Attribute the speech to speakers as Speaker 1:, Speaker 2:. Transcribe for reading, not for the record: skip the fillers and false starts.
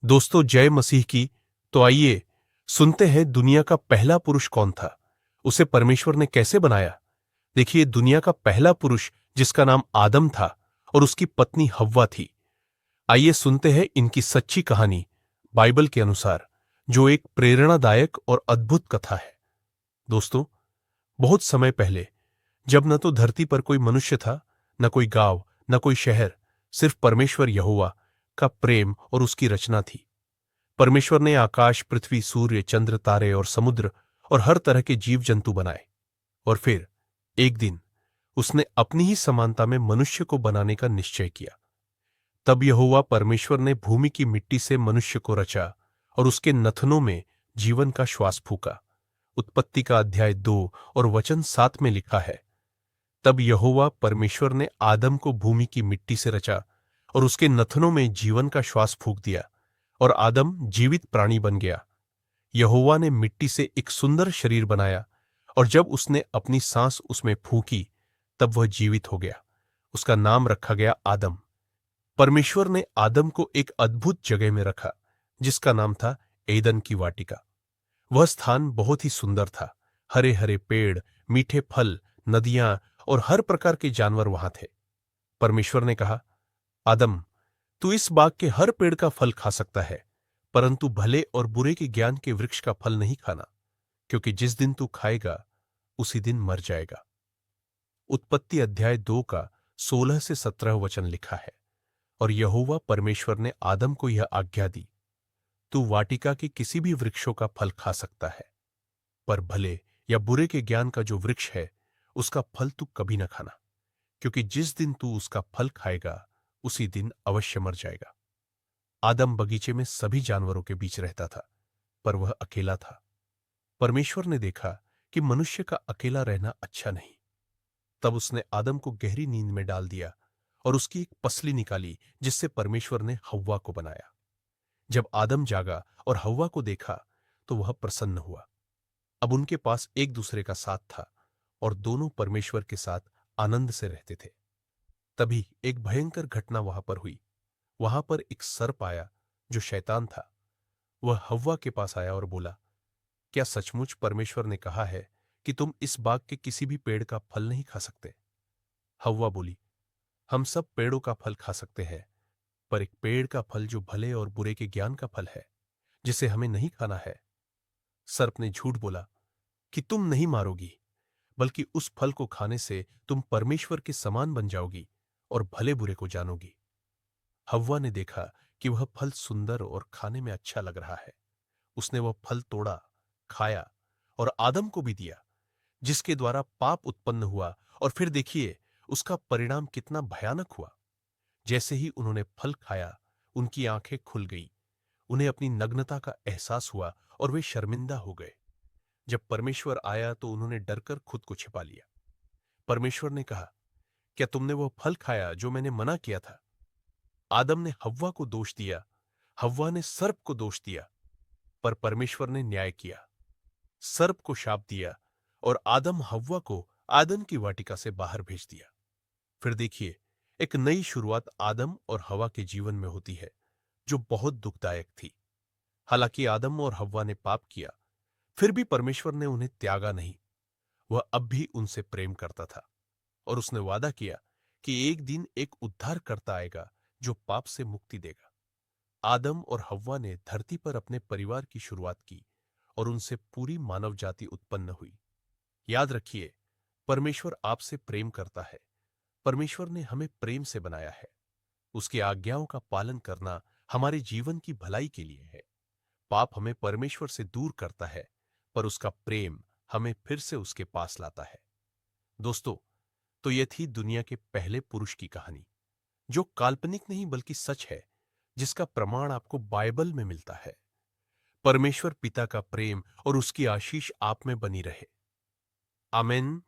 Speaker 1: दोस्तों, जय मसीह की। तो आइए सुनते हैं दुनिया का पहला पुरुष कौन था, उसे परमेश्वर ने कैसे बनाया। देखिए, दुनिया का पहला पुरुष जिसका नाम आदम था और उसकी पत्नी हव्वा थी। आइए सुनते हैं इनकी सच्ची कहानी बाइबल के अनुसार, जो एक प्रेरणादायक और अद्भुत कथा है। दोस्तों, बहुत समय पहले, जब न तो धरती पर कोई मनुष्य था, न कोई गांव, न कोई शहर, सिर्फ परमेश्वर यहोवा का प्रेम और उसकी रचना थी। परमेश्वर ने आकाश, पृथ्वी, सूर्य, चंद्र, तारे और समुद्र और हर तरह के जीव जंतु बनाए। और फिर एक दिन उसने अपनी ही समानता में मनुष्य को बनाने का निश्चय किया। तब यहोवा परमेश्वर ने भूमि की मिट्टी से मनुष्य को रचा और उसके नथनों में जीवन का श्वास फूका। उत्पत्ति का अध्याय 2 और वचन 7 में लिखा है, तब यहोवा परमेश्वर ने आदम को भूमि की मिट्टी से रचा और उसके नथनों में जीवन का श्वास फूंक दिया, और आदम जीवित प्राणी बन गया। यहोवा ने मिट्टी से एक सुंदर शरीर बनाया, और जब उसने अपनी सांस उसमें फूंकी, तब वह जीवित हो गया। उसका नाम रखा गया आदम। परमेश्वर ने आदम को एक अद्भुत जगह में रखा, जिसका नाम था एदन की वाटिका। वह स्थान बहुत ही सुंदर था। हरे हरे पेड़, मीठे फल, नदियां और हर प्रकार के जानवर वहां थे। परमेश्वर ने कहा, आदम, तू इस बाग के हर पेड़ का फल खा सकता है, परंतु भले और बुरे के ज्ञान के वृक्ष का फल नहीं खाना, क्योंकि जिस दिन तू खाएगा उसी दिन मर जाएगा। उत्पत्ति अध्याय 2 का 16 से 17 वचन लिखा है। और यहोवा परमेश्वर ने आदम को यह आज्ञा दी, तू वाटिका के किसी भी वृक्षों का फल खा सकता है, पर भले या बुरे के ज्ञान का जो वृक्ष है, उसका फल तू कभी न खाना, क्योंकि जिस दिन तू उसका फल खाएगा उसी दिन अवश्य मर जाएगा। आदम बगीचे में सभी जानवरों के बीच रहता था, पर वह अकेला था। परमेश्वर ने देखा कि मनुष्य का अकेला रहना अच्छा नहीं। तब उसने आदम को गहरी नींद में डाल दिया और उसकी एक पसली निकाली, जिससे परमेश्वर ने हव्वा को बनाया। जब आदम जागा और हव्वा को देखा, तो वह प्रसन्न हुआ। अब उनके पास एक दूसरे का साथ था और दोनों परमेश्वर के साथ आनंद से रहते थे। तभी एक भयंकर घटना वहां पर हुई। वहां पर एक सर्प आया, जो शैतान था। वह हव्वा के पास आया और बोला, क्या सचमुच परमेश्वर ने कहा है कि तुम इस बाग के किसी भी पेड़ का फल नहीं खा सकते? हव्वा बोली, हम सब पेड़ों का फल खा सकते हैं, पर एक पेड़ का फल जो भले और बुरे के ज्ञान का फल है, जिसे हमें नहीं खाना है। सर्प ने झूठ बोला कि तुम नहीं मारोगी, बल्कि उस फल को खाने से तुम परमेश्वर के समान बन जाओगी और भले बुरे को जानोगी। हव्वा ने देखा कि वह फल सुंदर और खाने में अच्छा लग रहा है। उसने वह फल तोड़ा, खाया और आदम को भी दिया, जिसके द्वारा पाप उत्पन्न हुआ। और फिर देखिए, उसका परिणाम कितना भयानक हुआ। जैसे ही उन्होंने फल खाया, उनकी आंखें खुल गईं। उन्हें अपनी नग्नता का एहसास हुआ और वे शर्मिंदा हो गए। जब परमेश्वर आया तो उन्होंने डरकर खुद को छिपा लिया। परमेश्वर ने कहा, क्या तुमने वह फल खाया जो मैंने मना किया था? आदम ने हव्वा को दोष दिया, हव्वा ने सर्प को दोष दिया, पर परमेश्वर ने न्याय किया। सर्प को शाप दिया और आदम हव्वा को आदम की वाटिका से बाहर भेज दिया। फिर देखिए, एक नई शुरुआत आदम और हव्वा के जीवन में होती है, जो बहुत दुखदायक थी। हालांकि आदम और हव्वा ने पाप किया, फिर भी परमेश्वर ने उन्हें त्यागा नहीं। वह अब भी उनसे प्रेम करता था, और उसने वादा किया कि एक दिन एक उद्धारकर्ता आएगा जो पाप से मुक्ति देगा। आदम और हव्वा ने धरती पर अपने परिवार की शुरुआत की, और उनसे पूरी मानव जाति उत्पन्न हुई। याद रखिए, परमेश्वर आपसे प्रेम करता है। परमेश्वर ने हमें प्रेम से बनाया है। उसकी आज्ञाओं का पालन करना हमारे जीवन की भलाई के लिए है। पाप हमें परमेश्वर से दूर करता है, पर उसका प्रेम हमें फिर से उसके पास लाता है। दोस्तों, तो यह थी दुनिया के पहले पुरुष की कहानी, जो काल्पनिक नहीं बल्कि सच है, जिसका प्रमाण आपको बाइबल में मिलता है। परमेश्वर पिता का प्रेम और उसकी आशीष आप में बनी रहे। आमेन।